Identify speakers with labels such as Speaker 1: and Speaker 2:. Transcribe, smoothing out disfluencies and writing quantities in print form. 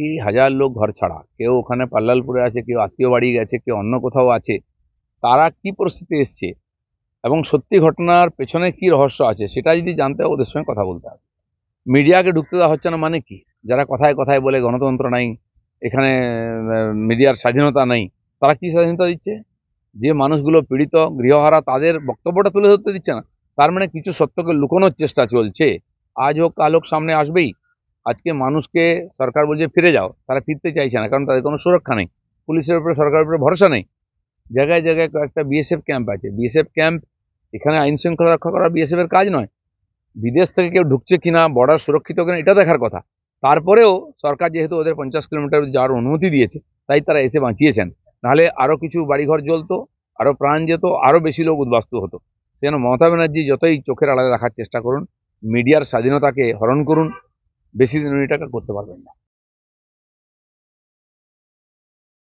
Speaker 1: এই হাজার লোক ঘর ছাড়া, কেউ ওখানে পাল্লালপুরে আছে, কেউ আত্মীয় বাড়ি গেছে, কেউ অন্য কোথাও আছে, তারা কি পরিস্থিতি এসছে এবং সত্যি ঘটনার পেছনে কি রহস্য আছে সেটা যদি জানতে হয় ওদের সঙ্গে কথা বলতে হবে। মিডিয়াকে ঢুকতে দেওয়া হচ্ছে না মানে কি? যারা কথায় কথায় বলে গণতন্ত্র নাই, এখানে মিডিয়ার স্বাধীনতা নেই, তারা কি স্বাধীনতা দিচ্ছে? যে মানুষগুলো পীড়িত গৃহহারা তাদের বক্তব্যটা তুলে ধরতে দিচ্ছে না, তার মানে কিছু সত্যকে লুকোনোর চেষ্টা চলছে। আজ হোক কাল হোক সামনে আসবেই। আজকে মানুষকে সরকার বলছে ফিরে যাও, তারা ফিরতে চাইছে না, কারণ তাদের কোনো সুরক্ষা নেই, পুলিশের উপরে সরকারের উপরে ভরসা নেই। জায়গায় জায়গায় কয়েকটা বিএসএফ ক্যাম্প আছে, বিএসএফ ক্যাম্প, এখানে আইন শৃঙ্খলা রক্ষা করা বিএসএফ এর কাজ নয়। বিদেশ থেকে কেউ ঢুকছে কিনা, বর্ডার সুরক্ষিত কিনা, এটা দেখার কথা। তারপরেও সরকার যেহেতু ওদের 50 কিলোমিটার যাওয়ার অনুমতি দিয়েছে, তাই তারা এসে বাঁচিয়েছেন। নাহলে আরো কিছু বাড়িঘর জ্বলতো, আরো প্রাণ যেত, আরো বেশি লোক উদ্বাস্তু হতো। সেজন্য মমতা ব্যানার্জি যতই চোখের আড়ালে রাখার চেষ্টা করুন, মিডিয়ার স্বাধীনতাকে হরণ করুন, বেশি দিন এটাকে করতে পারবেন না।